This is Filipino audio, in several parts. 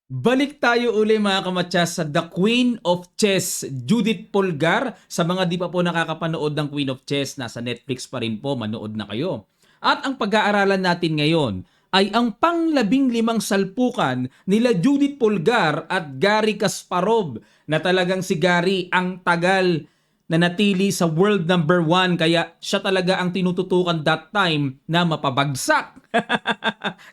Balik tayo uli mga kamatsas sa The Queen of Chess, Judith Polgar. Sa mga di pa po nakakapanood ng Queen of Chess, nasa Netflix pa rin po, manood na kayo. At ang pag-aaralan natin ngayon ay ang pang-15 salpukan nila Judith Polgar at Garry Kasparov, na talagang si Garry ang tagal na natili sa world number 1, kaya siya talaga ang tinututukan that time na mapabagsak.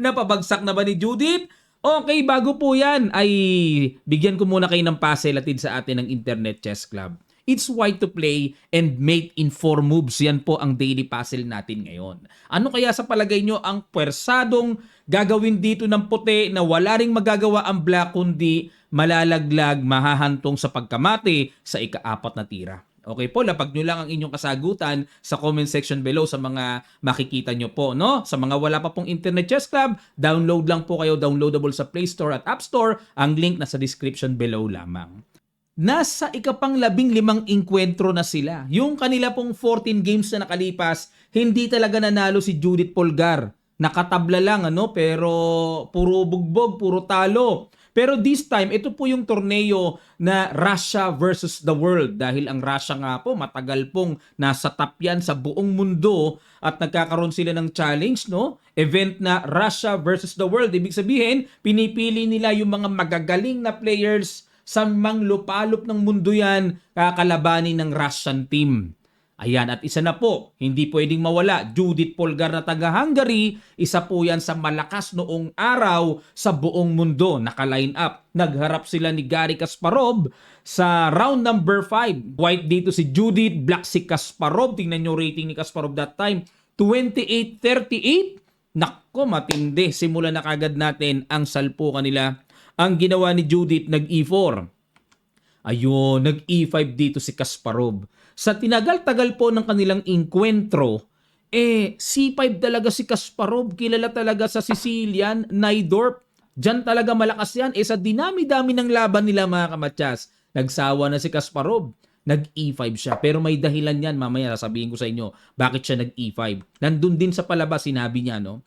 Napabagsak na ba ni Judith? Okay, bago po yan ay bigyan ko muna kayo ng puzzle atid sa atin ng Internet Chess Club. It's why to play and mate in 4 moves. Yan po ang daily puzzle natin ngayon. Ano kaya sa palagay nyo ang pwersadong gagawin dito ng puti na wala ring magagawa ang black kundi malalaglag, mahahantong sa pagkamate sa ika-4 na tira? Okay po, lapag nyo lang ang inyong kasagutan sa comment section below sa mga makikita nyo po, no? Sa mga wala pa pong Internet Chess Club, download lang po kayo, downloadable sa Play Store at App Store. Ang link nasa description below lamang. Nasa ikapang-15 inkwentro na sila. Yung kanila pong 14 games na nakalipas, hindi talaga nanalo si Judith Polgar. Nakatabla lang, pero puro bugbog, puro talo. Pero this time, ito po yung torneo na Russia versus the world. Dahil ang Russia nga po, matagal pong nasa top yan sa buong mundo at nagkakaroon sila ng challenge, no? Event na Russia versus the world. Ibig sabihin, pinipili nila yung mga magagaling na players sa manglupalop ng mundo yan, kakalabanin ng Russian team. Ayan, at isa na po, hindi pwedeng mawala, Judith Polgar na taga-Hungary, isa po yan sa malakas noong araw sa buong mundo. Naka-line up. Nagharap sila ni Garry Kasparov sa round number 5. White dito si Judith, black si Kasparov. Tingnan nyo rating ni Kasparov that time, 28-38. Nako, matindi. Simulan na kagad natin ang salpukan nila. Ang ginawa ni Judith, nag-E4. Ayun, nag-E5 dito si Kasparov. Sa tinagal-tagal po ng kanilang inkwentro, C5 talaga si Kasparov. Kilala talaga sa Sicilian, Najdorf. Diyan talaga malakas yan. Sa dinami-dami ng laban nila mga kamatsas, nagsawa na si Kasparov. Nag-E5 siya. Pero may dahilan yan. Mamaya sasabihin ko sa inyo bakit siya nag-E5. Nandun din sa palabas, sinabi niya, no?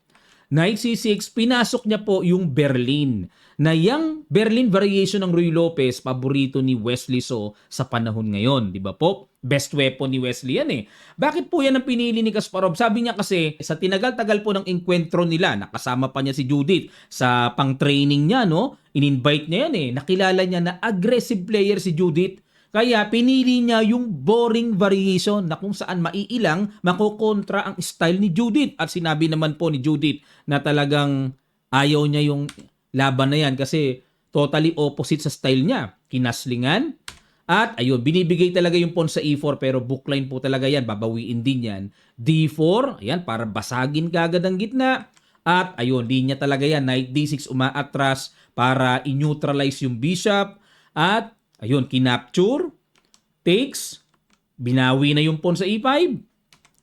Knight C6, pinasok niya po yung Berlin. Na yung Berlin variation ng Ruy Lopez, paborito ni Wesley So sa panahon ngayon. Di ba po? Best weapon ni Wesley yan eh. Bakit po yan ang pinili ni Kasparov? Sabi niya kasi sa tinagal-tagal po ng enkwentro nila, nakasama pa niya si Judith sa pang-training niya, no? In-invite niya yan eh. Nakilala niya na aggressive player si Judith. Kaya pinili niya yung boring variation na kung saan maiilang makokontra ang style ni Judith. At sinabi naman po ni Judith na talagang ayaw niya yung laban na yan kasi totally opposite sa style niya. Kinaslingan. At ayun, binibigay talaga yung pawn sa E4 pero bookline po talaga yan. Babawiin din yan. D4, ayan, para basagin kagad ang gitna. At ayun, linya talaga yan. Knight D6 umaatras para i-neutralize yung bishop. At ayun, kinapture, takes, binawi na yung pawn sa E5,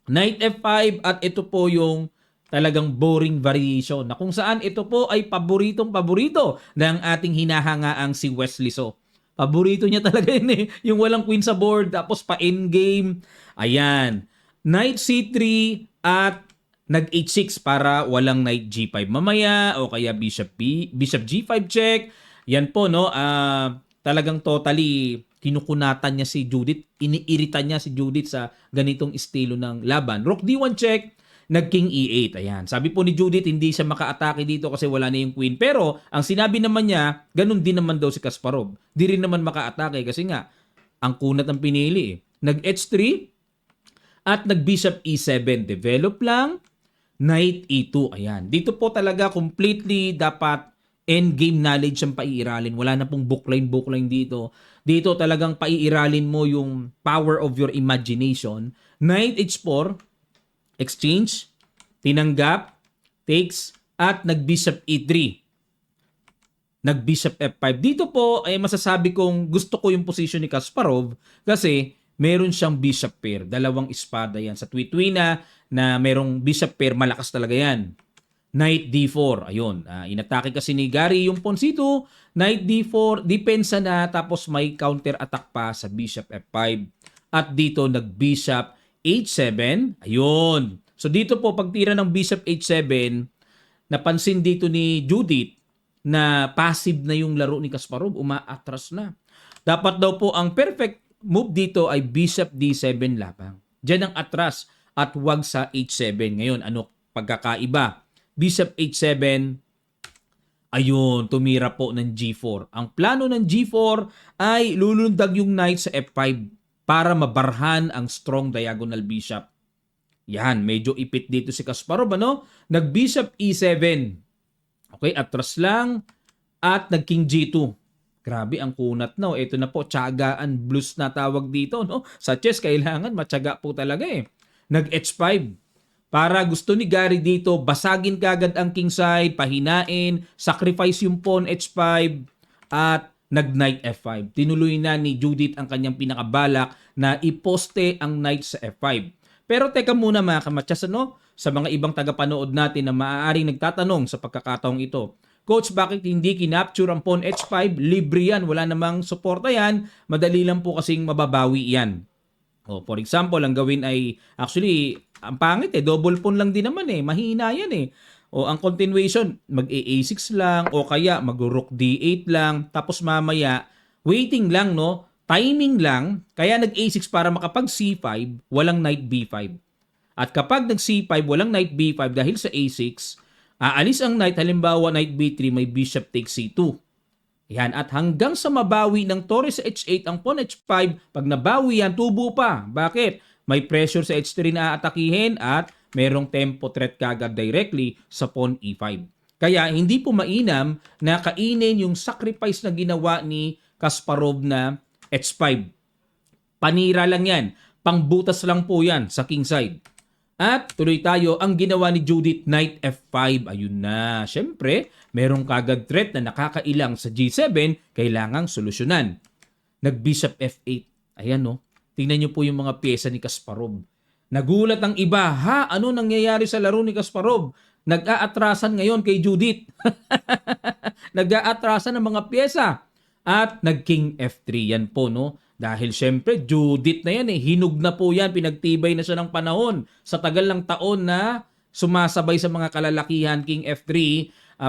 Knight F5, at ito po yung talagang boring variation na kung saan ito po ay paboritong-paborito ng ating hinahangaang si Wesley So. Paborito niya talaga yun eh, yung walang queen sa board, tapos pa-endgame. Ayan, Knight C3 at nag-H6 para walang Knight G5 mamaya o kaya Bishop G5 check. Yan po, no? Talagang totally kinukunatan niya si Judith, iniirita niya si Judith sa ganitong estilo ng laban. Rook D1 check, nag-King E8. Ayan. Sabi po ni Judith, hindi siya maka-atake dito kasi wala na yung queen. Pero, ang sinabi naman niya, ganun din naman daw si Kasparov. Di rin naman maka-atake kasi nga, ang kunat ang pinili eh. Nag-H3 at nag-Bishop E7. Develop lang. Knight E2. Ayan. Dito po talaga completely dapat endgame knowledge ang paiiralin. Wala na pong bookline dito. Dito talagang paiiralin mo yung power of your imagination. Knight H4, exchange, tinanggap, takes, at nag-Bishop E3. Nag-Bishop F5. Dito po ay masasabi kong gusto ko yung position ni Kasparov kasi meron siyang bishop pair. Dalawang espada yan. Sa Twitwina na merong bishop pair, malakas talaga yan. Knight D4. Ayun. Inatake kasi ni Garry yung pawn C2. Knight D4. Depensa na. Tapos may counter attack pa sa Bishop F5. At dito nag-Bishop H7. Ayun. So dito po pagtira ng Bishop H7, napansin dito ni Judith na passive na yung laro ni Kasparov, umaatras na. Dapat daw po ang perfect move dito ay bishop d7 labang. Diyan ang atras at wag sa h7. Ngayon, ano pagkakaiba? Bishop h7, ayun, tumira po ng g4. Ang plano ng g4 ay lulundag yung knight sa f5 para mabarhan ang strong diagonal bishop. Yan, medyo ipit dito si Kasparov, ano? Nag-bishop e7. Okay, atras lang at nag-king g2. Grabe ang kunat na. Ito na po, tiyagaan blues na tawag dito, no? Sa chess, kailangan matyaga po talaga eh. Nag-h5. Para gusto ni Gary dito, basagin kagad ang king side, pahinain, sacrifice yung pawn h5, at nag-knight f5. Tinuloy na ni Judith ang kanyang pinakabalak na iposte ang knight sa f5. Pero teka muna mga kamatsas, ano? Sa mga ibang tagapanood natin na maaaring nagtatanong sa pagkakataong ito, Coach, bakit hindi kinapture ang pawn h5? Libre yan, wala namang suporta yan, madali lang po kasing mababawi yan. For example, ang gawin ay, actually, ang pangit double pawn lang din naman mahina yan ang continuation, mag-a6 lang, o kaya mag-rook d8 lang, tapos mamaya, waiting lang, no? Timing lang, kaya nag-a6 para makapag c5, walang knight b5. At kapag nag-c5, walang knight b5 dahil sa a6, aalis ang knight, halimbawa knight b3, may bishop takes c2. Yan, at hanggang sa mabawi ng torre sa h8 ang pawn h5, pag nabawi yan, tubo pa. Bakit? May pressure sa h3 na aatakihin at merong tempo threat kagad directly sa pawn e5. Kaya hindi po mainam na kainin yung sacrifice na ginawa ni Kasparov na h5. Panira lang yan. Pangbutas lang po yan sa king side. At tuloy tayo, ang ginawa ni Judith, knight f5. Ayun na. Siyempre, merong kagad threat na nakakailang sa g7, kailangang solusyonan. Nag-bishop f8. Ayan no. Tingnan nyo po yung mga pyesa ni Kasparov. Nagulat ang iba, ha? Ano nangyayari sa laro ni Kasparov? Nag-aatrasan ngayon kay Judith. Nag-aatrasan ng mga pyesa. At nag-king f3 yan po, no? Dahil syempre, Judith na yan hinug na po yan, pinagtibay na siya ng panahon. Sa tagal ng taon na sumasabay sa mga kalalakihan, king f3,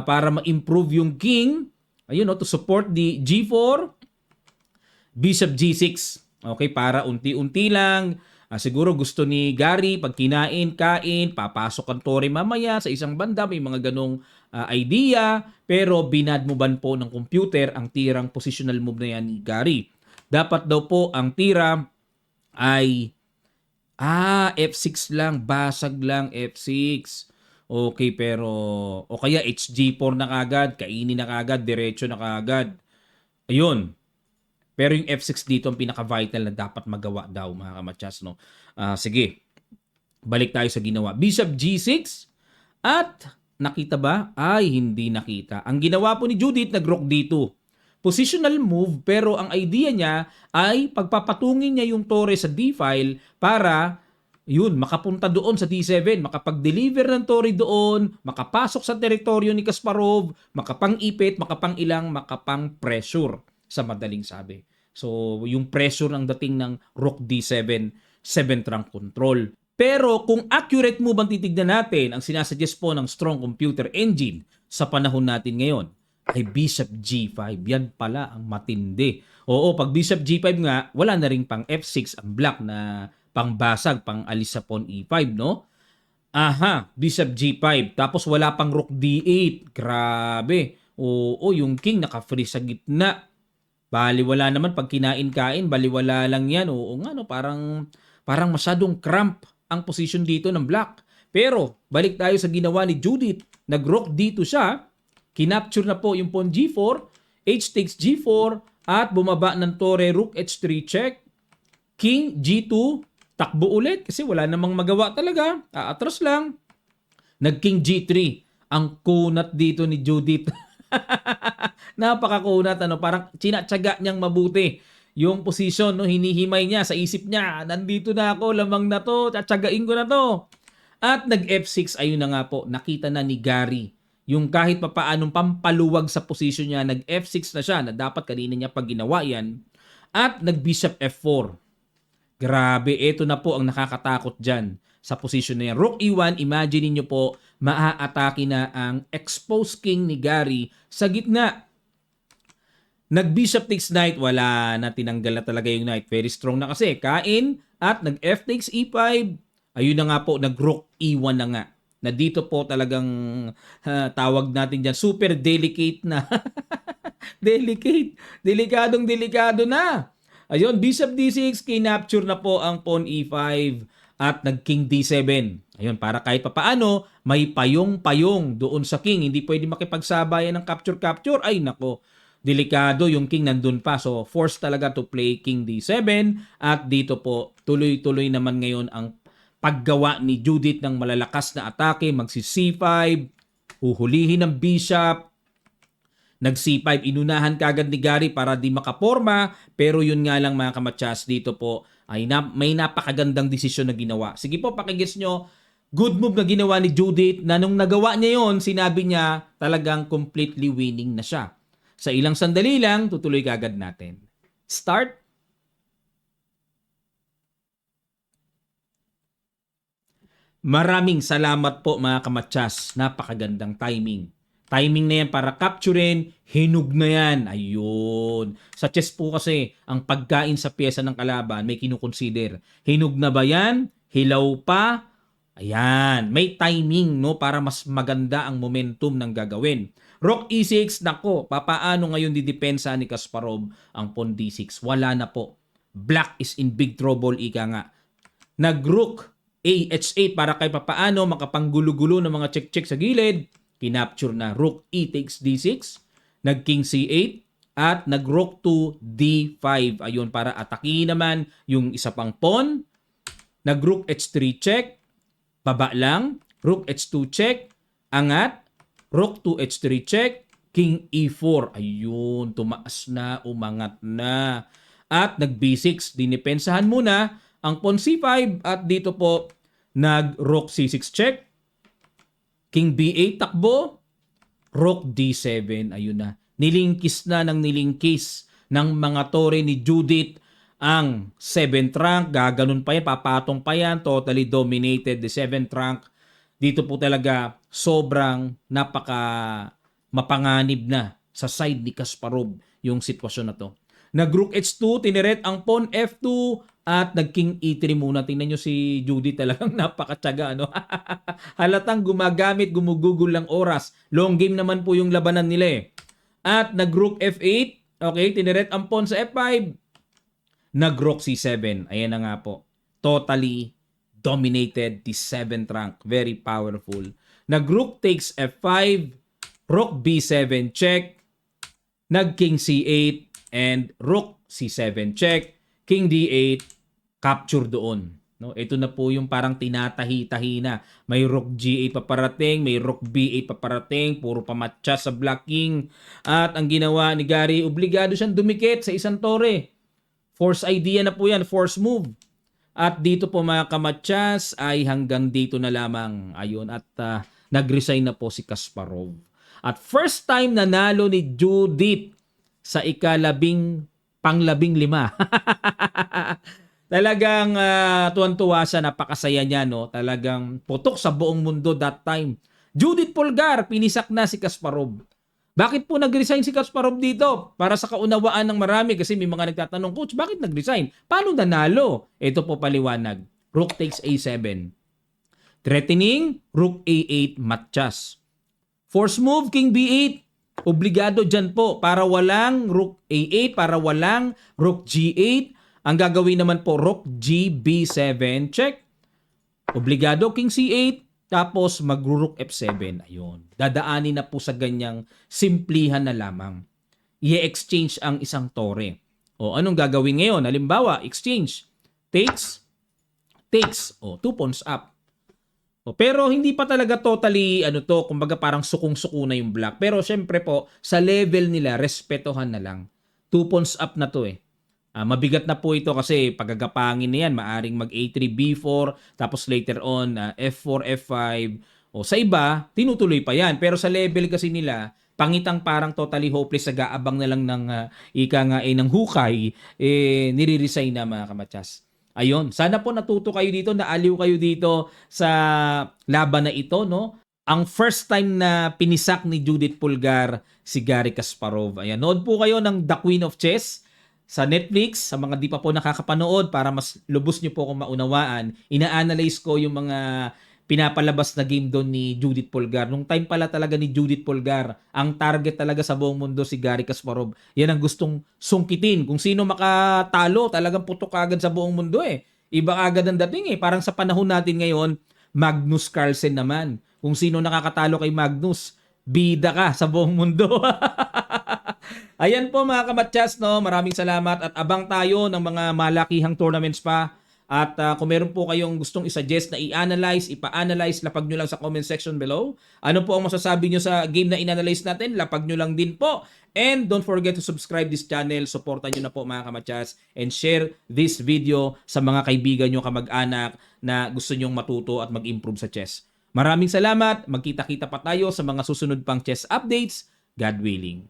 para ma-improve yung king, ayun, no, to support the g4, bishop g6. Okay, para unti-unti lang. Siguro gusto ni Gary, pag kinain, kain, papasok ang tore mamaya sa isang banda, may mga ganong idea, pero binadmoban po ng computer ang tirang positional move na yan ni Gary. Dapat daw po ang tira ay f6 lang, basag lang, f6. Okay, pero o kaya hg4 na kagad, kainin na kagad, diretso na kagad. Ayun. Pero yung f6 dito ang pinaka-vital na dapat magawa daw, mga kamatsas, no? Sige, balik tayo sa ginawa. Bishop g6 at nakita ba? Ay, hindi nakita. Ang ginawa po ni Judith, nag-rook d2. Positional move, pero ang idea niya ay pagpapatungin niya yung tore sa d-file para yun, makapunta doon sa d7, makapag-deliver ng tore doon, makapasok sa teritoryo ni Kasparov, makapang-ipit, makapang-ilang, makapang-pressure sa madaling sabi. So, yung pressure ng dating ng rook d7, 7th rank control. Pero kung accurate move ang titignan natin, ang sinasuggest po ng strong computer engine sa panahon natin ngayon, ay bishop g5. Yan pala ang matindi. Oo, pag bishop g5 nga, wala na rin pang f6 ang black na pangbasag, pang alis sa pawn e5, no? Aha, bishop g5. Tapos wala pang rook d8. Grabe. Oo, yung king naka-free sa gitna. Baliwala naman pag kinain-kain, baliwala lang yan. Oo nga, no? Parang masyadong cramp ang position dito ng black. Pero, balik tayo sa ginawa ni Judith. Nag-rook d2 siya. Kinapture na po yung pawn g4, h takes g4, at bumaba ng tore, rook h3 check, king g2, takbo ulit kasi wala namang magawa talaga, aatras lang. Nag-king g3, ang kunat dito ni Judith. Napakakunat, parang tinatsaga niyang mabuti yung position, no? Hinihimay niya sa isip niya, nandito na ako, lamang na to, tsatsagain ko na to. At nag-f6, ayun na nga po, nakita na ni Gary yung kahit papaanong pampaluwag sa position niya, nag-f6 na siya, na dapat kanina niya pag ginawa yan, at nag-bishop f4. Grabe, ito na po ang nakakatakot dyan. sa position na yan. Rook E1, imagine niyo po, maa-atake na ang exposed king ni Gary sa gitna. Nag-bishop takes knight, wala na, tinanggal na talaga yung knight. Very strong na kasi. Kain at nag-f takes e5. Ayun na nga po, nag-rook e1 na nga. Na dito po talagang tawag natin dyan, super delicate na. Delicate. Delikadong-delikado na. Ayun, bishop d6, kinapture na po ang pawn e5 at nag-king d7. Ayun, para kahit papaano, may payong-payong doon sa king. Hindi pwede makipagsabayan ng capture-capture. Ay, nako. Delikado yung king nandun pa. So, forced talaga to play king d7. At dito po, tuloy-tuloy naman ngayon ang paggawa ni Judith ng malalakas na atake. Magsi c5, huhulihin ng bishop, nag c5, inunahan kagad ni Gary para di makaporma. Pero yun nga lang mga kamatsas, dito po ay may napakagandang desisyon na ginawa. Sige po, pakigis nyo. Good move na ginawa ni Judith na nung nagawa niya yon, sinabi niya talagang completely winning na siya. Sa ilang sandali lang, tutuloy kagad natin. Start. Maraming salamat po mga kamatsas. Napakagandang timing. Timing na yan para capturein, hinug na yan. Ayun. Sa chess po kasi, ang pagkain sa pyesa ng kalaban, may kinukonsider. Hinug na ba yan? Hilaw pa? Ayan. May timing, no, para mas maganda ang momentum ng gagawin. Rook e6, nako, papaano ngayon didepensa ni Kasparov ang pawn d6? Wala na po. Black is in big trouble, ika nga. Nag-rook ah8 para kay papaano makapanggulo-gulo ng mga check-check sa gilid. Kinapture na rook e takes d6, nag-king c8, at nag-rook to d5. Ayun, para atakihin naman yung isa pang pawn. Nag-rook h3 check, baba lang, rook h2 check, angat, rook to h3 check, king e4. Ayun, tumaas na, umangat na. At nag-b6, dinipensahan muna ang pawn c5 at dito po nag-rook c6 check, king b8 takbo, rook d7. Ayun na. Nilingkis na ng nilingkis ng mga tore ni Judith ang 7th rank. Gaganon pa yan, papatong pa yan. Totally dominated the 7th rank. Dito po talaga sobrang napaka mapanganib na sa side ni Kasparov yung sitwasyon na to. Nag-rook h2, tineret ang pawn f2 at nag-king e3 muna. Tingnan nyo si Judy, talagang napakatyaga. Ano? Halatang gumagamit, gumugugol lang oras. Long game naman po yung labanan nila eh. At nag-rook f8. Okay, tineret ang pawn sa f5. Nag-rook c7. Ayan na nga po. Totally dominated the 7th rank. Very powerful. Nag-rook takes f5. Rook b7 check. Nag-king c8. And rook c7 check, king d8, capture doon. No, ito na po yung parang tinatahi-tahi na. May rook g8 paparating, may rook b8 paparating, puro pamatcha sa black king. At ang ginawa ni Gary, obligado siyang dumikit sa isang tore. Force idea na po yan, force move. At dito po mga kamatsas ay hanggang dito na lamang. Ayun, at nag-resign na po si Kasparov. At first time nanalo ni Judith sa panglabing-lima. Talagang tuwan-tuwa siya, napakasaya niya, no? Talagang putok sa buong mundo that time. Judith Polgar, pinisak na si Kasparov. Bakit po nag-resign si Kasparov dito? Para sa kaunawaan ng marami, kasi may mga nagtatanong, Coach, bakit nag-resign? Paano nanalo? Ito po paliwanag. Rook takes a7. Threatening, rook a8, matchas. Force move, king b8. Obligado dyan po para walang rook a8, para walang rook g8. Ang gagawin naman po, rook gb7, check. Obligado, king c8, tapos mag-rook f7. Ayun. Dadaanin na po sa ganyang simplihan na lamang. I-exchange ang isang tore. O anong gagawin ngayon? Halimbawa, exchange. Takes. O, 2 pawns up. Pero hindi pa talaga totally kumbaga parang sukong-suko na yung black. Pero syempre po, sa level nila, respetohan na lang. 2 pawns up na to eh. Mabigat na po ito kasi pagagapangin na yan, maaring mag a3, b4, tapos later on f4, f5. Sa iba, tinutuloy pa yan. Pero sa level kasi nila, pangitang parang totally hopeless, nag-aabang na lang ng ng hukay, nire-resign na mga kamatsas. Ayun, sana po natuto kayo dito, naaliw kayo dito sa laban na ito, no? Ang first time na pinisak ni Judith Polgar si Garry Kasparov. Ayan, nood po kayo ng The Queen of Chess sa Netflix. Sa mga di pa po nakakapanood, para mas lubos nyo po kung maunawaan, ina-analyze ko yung mga pinapalabas na game doon ni Judith Polgar. Nung time pala talaga ni Judith Polgar, ang target talaga sa buong mundo si Garry Kasparov. Yan ang gustong sungkitin. Kung sino makatalo, talagang putok agad sa buong mundo eh. Iba agad ang dating eh. Parang sa panahon natin ngayon, Magnus Carlsen naman. Kung sino nakakatalo kay Magnus, bida ka sa buong mundo. Ayan po mga kamatsas, no? Maraming salamat at abang tayo ng mga malakihang tournaments pa. At kung meron po kayong gustong isuggest na i-analyze, ipa-analyze, lapag nyo lang sa comment section below. Ano po ang masasabi nyo sa game na in-analyze natin? Lapag nyo lang din po. And don't forget to subscribe this channel. Supportan nyo na po mga kamatsas. And share this video sa mga kaibigan nyo, kamag-anak na gusto nyong matuto at mag-improve sa chess. Maraming salamat. Magkita-kita pa tayo sa mga susunod pang chess updates. God willing.